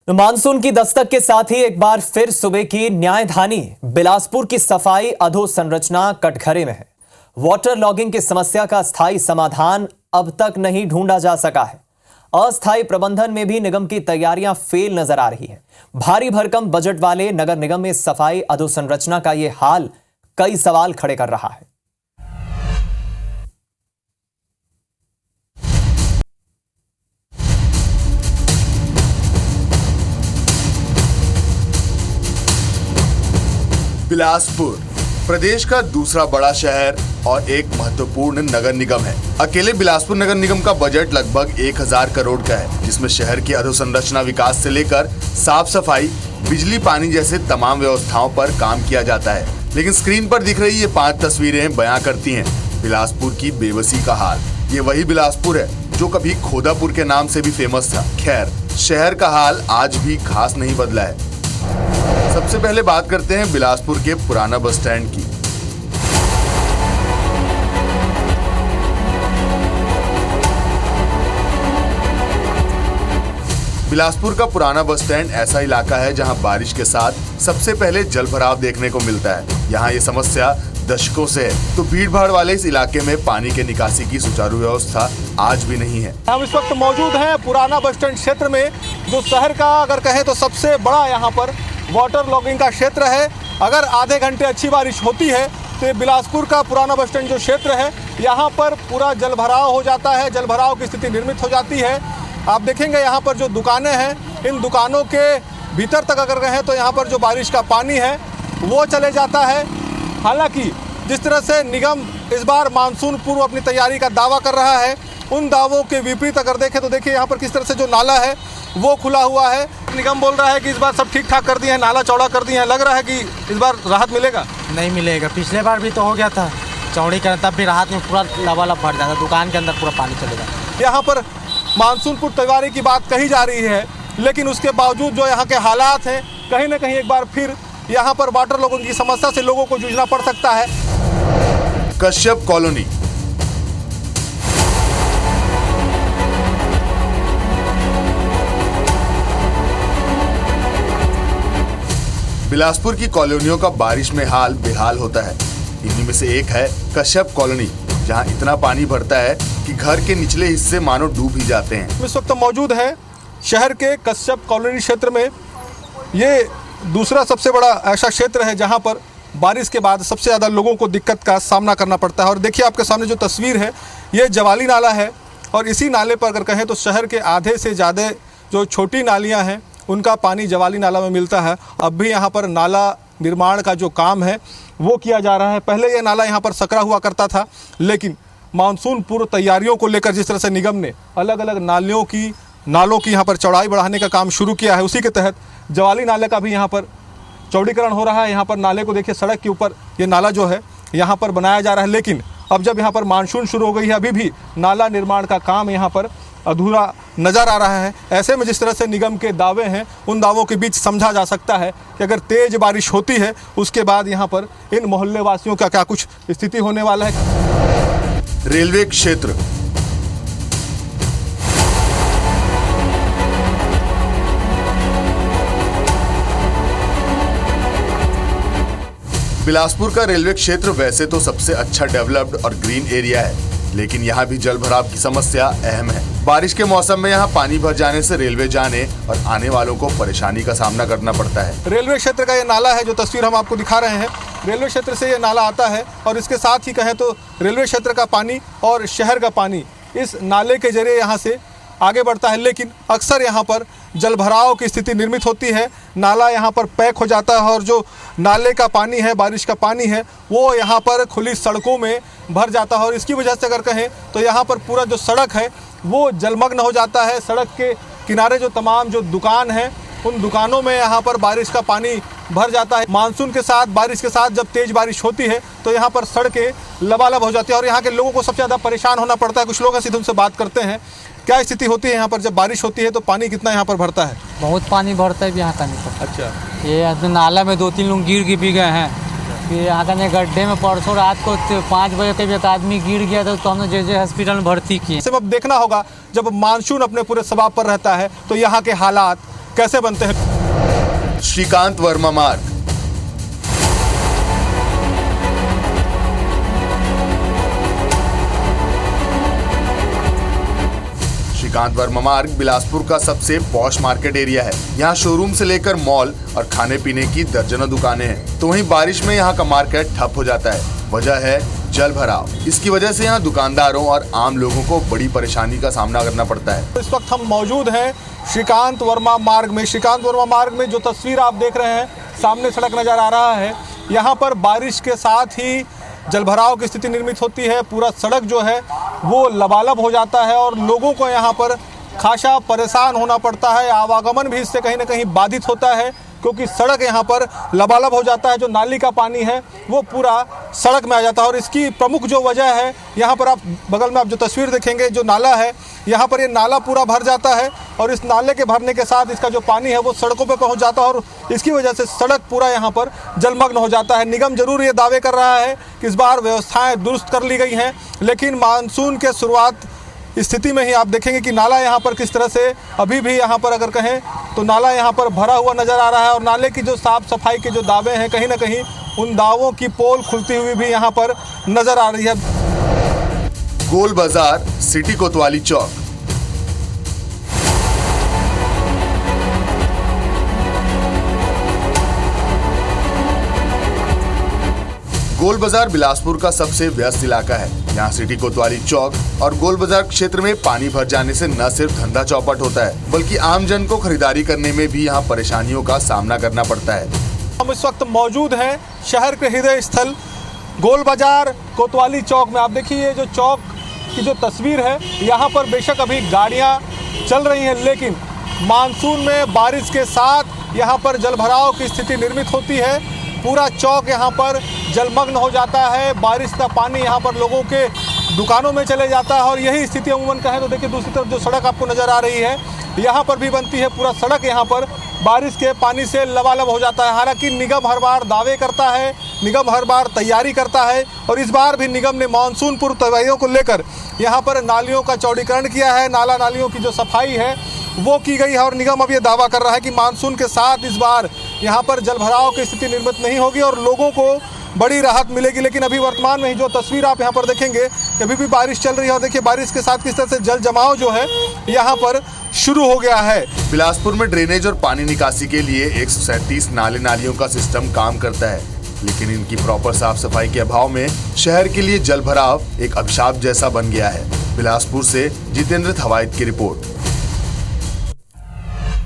Monsoon की दस्तक के साथ ही एक बार फिर सुबह की न्यायधानी बिलासपुर की सफाई अधोसंरचना कटघरे में है। वाटर लॉगिंग की समस्या का स्थायी समाधान अब तक नहीं ढूंढा जा सका है। अस्थायी प्रबंधन में भी निगम की तैयारियां फेल नजर आ रही है। भारी भरकम बजट वाले नगर निगम में सफाई अधोसंरचना का यह हाल कई सवाल खड़े कर रहा है। बिलासपुर प्रदेश का दूसरा बड़ा शहर और एक महत्वपूर्ण नगर निगम है। अकेले बिलासपुर नगर निगम का बजट लगभग 1000 करोड़ का है, जिसमें शहर की अधोसंरचना विकास से लेकर साफ सफाई, बिजली, पानी जैसे तमाम व्यवस्थाओं पर काम किया जाता है। लेकिन स्क्रीन पर दिख रही ये 5 तस्वीरें बयां करती हैं बिलासपुर की बेबसी का हाल। ये वही बिलासपुर है जो कभी खोदापुर के नाम से भी फेमस था। खैर, शहर का हाल आज भी खास नहीं बदला है। सबसे पहले बात करते हैं बिलासपुर के पुराना बस स्टैंड की। बिलासपुर का पुराना बस स्टैंड ऐसा इलाका है जहां बारिश के साथ सबसे पहले जल भराव देखने को मिलता है। यहां ये समस्या दशकों से है, तो भीड़ भाड़ वाले इस इलाके में पानी के निकासी की सुचारू व्यवस्था आज भी नहीं है। हम इस वक्त मौजूद हैं पुराना बस स्टैंड क्षेत्र में, जो शहर का अगर कहें तो सबसे बड़ा यहाँ पर वाटर लॉगिंग का क्षेत्र है। अगर आधे घंटे अच्छी बारिश होती है तो ये बिलासपुर का पुराना बस स्टैंड जो क्षेत्र है, यहाँ पर पूरा जल भराव हो जाता है, जल भराव की स्थिति निर्मित हो जाती है। आप देखेंगे यहाँ पर जो दुकानें हैं, इन दुकानों के भीतर तक अगर कहें तो यहाँ पर जो बारिश का पानी है वो चले जाता है। हालांकि जिस तरह से निगम इस बार मानसून पूर्व अपनी तैयारी का दावा कर रहा है, उन दावों के विपरीत अगर देखें तो देखिए यहाँ पर किस तरह से जो नाला है वो खुला हुआ है। निगम बोल रहा है कि इस बार सब ठीक ठाक कर दिए हैं, नाला चौड़ा कर दिए हैं। लग रहा है कि इस बार राहत मिलेगा? नहीं मिलेगा। पिछले बार भी तो हो गया था चौड़ी करना, तब भी राहत में पूरा लबालब भर जाता, दुकान के अंदर पूरा पानी चलेगा। यहाँ पर मानसून पूर्व तैयारी की बात कही जा रही है, लेकिन उसके बावजूद जो यहाँ के हालात हैं, कहीं ना कहीं एक बार फिर यहाँ पर वाटर लॉगिंग की समस्या से लोगों को जूझना पड़ सकता है। कश्यप कॉलोनी बिलासपुर की कॉलोनियों का बारिश में हाल बेहाल होता है। इन्हीं में से एक है कश्यप कॉलोनी, जहां इतना पानी भरता है कि घर के निचले हिस्से मानो डूब ही जाते हैं। इस वक्त मौजूद है शहर के कश्यप कॉलोनी क्षेत्र में। ये दूसरा सबसे बड़ा ऐसा क्षेत्र है जहां पर बारिश के बाद सबसे ज़्यादा लोगों को दिक्कत का सामना करना पड़ता है। और देखिए आपके सामने जो तस्वीर है, ये जवाली नाला है, और इसी नाले पर अगर कहें तो शहर के आधे से ज़्यादा जो छोटी नालियाँ हैं उनका पानी जवाली नाला में मिलता है। अब भी यहाँ पर नाला निर्माण का जो काम है वो किया जा रहा है। पहले ये नाला यहाँ पर सकरा हुआ करता था, लेकिन मानसून पूर्व तैयारियों को लेकर जिस तरह से निगम ने अलग अलग नालों की यहाँ पर चौड़ाई बढ़ाने का काम शुरू किया है, उसी के तहत जवाली नाले का भी यहाँ पर चौड़ीकरण हो रहा है। यहाँ पर नाले को देखिए, सड़क के ऊपर ये नाला जो है यहाँ पर बनाया जा रहा है। लेकिन अब जब यहाँ पर मानसून शुरू हो गई है, अभी भी नाला निर्माण का काम यहाँ पर अधूरा नज़र आ रहा है। ऐसे में जिस तरह से निगम के दावे हैं, उन दावों के बीच समझा जा सकता है कि अगर तेज बारिश होती है उसके बाद यहाँ पर इन मोहल्ले वासियों का क्या कुछ स्थिति होने वाला है। रेलवे क्षेत्र बिलासपुर का रेलवे क्षेत्र वैसे तो सबसे अच्छा डेवलप्ड और ग्रीन एरिया है, लेकिन यहाँ भी जल भराव की समस्या अहम है। बारिश के मौसम में यहाँ पानी भर जाने से रेलवे जाने और आने वालों को परेशानी का सामना करना पड़ता है। रेलवे क्षेत्र का ये नाला है, जो तस्वीर हम आपको दिखा रहे हैं, रेलवे क्षेत्र से ये नाला आता है, और इसके साथ ही कहें तो रेलवे क्षेत्र का पानी और शहर का पानी इस नाले के जरिए यहाँ से आगे बढ़ता है। लेकिन अक्सर यहाँ पर जल भराव की स्थिति निर्मित होती है, नाला यहाँ पर पैक हो जाता है, और जो नाले का पानी है, बारिश का पानी है, वो यहाँ पर खुली सड़कों में भर जाता है। और इसकी वजह से अगर कहें तो यहाँ पर पूरा जो सड़क है वो जलमग्न हो जाता है। सड़क के किनारे जो तमाम जो दुकान हैं, उन दुकानों में यहाँ पर बारिश का पानी भर जाता है। मानसून के साथ, बारिश के साथ जब तेज़ बारिश होती है तो यहाँ पर सड़कें लबालब हो जाती है, और यहाँ के लोगों को सबसे ज़्यादा परेशान होना पड़ता है। कुछ लोग ऐसे उनसे बात करते हैं, क्या स्थिति होती है यहाँ पर जब बारिश होती है तो पानी कितना यहाँ पर भरता है? बहुत पानी भरता है यहाँ का नहीं। अच्छा, ये नाला में 2-3 लोग गिर भी गए हैं। फिर यहाँ का गड्ढे में परसों रात को 5 बजे करीब एक आदमी गिर गया था, तो हमने जे हॉस्पिटल में भर्ती किए। अब देखना होगा जब मानसून अपने पूरे सबाब पर रहता है तो यहाँ के हालात कैसे बनते हैं। श्रीकांत वर्मा मार्ग। श्रीकांत वर्मा मार्ग बिलासपुर का सबसे पॉश मार्केट एरिया है। यहाँ शोरूम से लेकर मॉल और खाने पीने की दर्जनों दुकानें हैं। तो वहीं बारिश में यहाँ का मार्केट ठप हो जाता है। वजह है जल भराव। इसकी वजह से यहाँ दुकानदारों और आम लोगों को बड़ी परेशानी का सामना करना पड़ता है। इस वक्त हम मौजूद हैं श्रीकांत वर्मा मार्ग में। श्रीकांत वर्मा मार्ग में जो तस्वीर आप देख रहे हैं, सामने सड़क नजर आ रहा है। यहाँ पर बारिश के साथ ही जलभराव की स्थिति निर्मित होती है। पूरा सड़क जो है वो लबालब हो जाता है और लोगों को यहाँ पर खासा परेशान होना पड़ता है। आवागमन भी इससे कहीं ना कहीं बाधित होता है, क्योंकि सड़क यहाँ पर लबालब हो जाता है। जो नाली का पानी है वो पूरा सड़क में आ जाता है। और इसकी प्रमुख जो वजह है, यहाँ पर आप बगल में आप जो तस्वीर देखेंगे, जो नाला है, यहाँ पर ये नाला पूरा भर जाता है और इस नाले के भरने के साथ इसका जो पानी है वो सड़कों पे पहुँच जाता है और इसकी वजह से सड़क पूरा यहाँ पर जलमग्न हो जाता है। निगम जरूर ये दावे कर रहा है कि इस बार व्यवस्थाएँ दुरुस्त कर ली गई हैं, लेकिन मानसून के शुरुआत स्थिति में ही आप देखेंगे कि नाला यहाँ पर किस तरह से अभी भी यहाँ पर अगर कहें तो नाला यहाँ पर भरा हुआ नज़र आ रहा है। और नाले की जो साफ सफाई के जो दावे हैं, कहीं ना कहीं उन दावों की पोल खुलती हुई भी यहाँ पर नज़र आ रही है। गोल बाजार, सिटी कोतवाली चौक। गोल बाजार बिलासपुर का सबसे व्यस्त इलाका है। यहाँ सिटी कोतवाली चौक और गोल बाजार क्षेत्र में पानी भर जाने से न सिर्फ धंधा चौपट होता है, बल्कि आम जन को खरीदारी करने में भी यहाँ परेशानियों का सामना करना पड़ता है। हम इस वक्त मौजूद हैं शहर के हृदय स्थल गोल बाजार कोतवाली चौक में। आप देखिए ये जो चौक की जो तस्वीर है, यहाँ पर बेशक अभी गाड़ियाँ चल रही हैं, लेकिन मानसून में बारिश के साथ यहाँ पर जलभराव की स्थिति निर्मित होती है। पूरा चौक यहाँ पर जलमग्न हो जाता है। बारिश का पानी यहाँ पर लोगों के दुकानों में चले जाता है और यही स्थिति अमूमन कहें तो देखिए दूसरी तरफ जो सड़क आपको नज़र आ रही है, यहाँ पर भी बनती है। पूरा सड़क यहाँ पर बारिश के पानी से लबालब हो जाता है। हालांकि निगम हर बार दावे करता है, निगम हर बार तैयारी करता है और इस बार भी निगम ने मानसून पूर्व तैयारियों को लेकर यहाँ पर नालियों का चौड़ीकरण किया है। नाला नालियों की जो सफाई है वो की गई है और निगम अब ये दावा कर रहा है कि मानसून के साथ इस बार यहाँ पर जलभराव की स्थिति निर्मित नहीं होगी और लोगों को बड़ी राहत मिलेगी। लेकिन अभी वर्तमान में ही जो तस्वीर आप यहाँ पर देखेंगे, अभी भी बारिश चल रही है और देखिए बारिश के साथ किस तरह से जल जमाव जो है यहाँ पर शुरू हो गया है। बिलासपुर में ड्रेनेज और पानी निकासी के लिए 137 नाले नालियों का सिस्टम काम करता है, लेकिन इनकी प्रॉपर साफ सफाई के अभाव में शहर के लिए जल भराव एक अभिशाप जैसा बन गया है। बिलासपुर से जितेंद्र थवाइट की रिपोर्ट।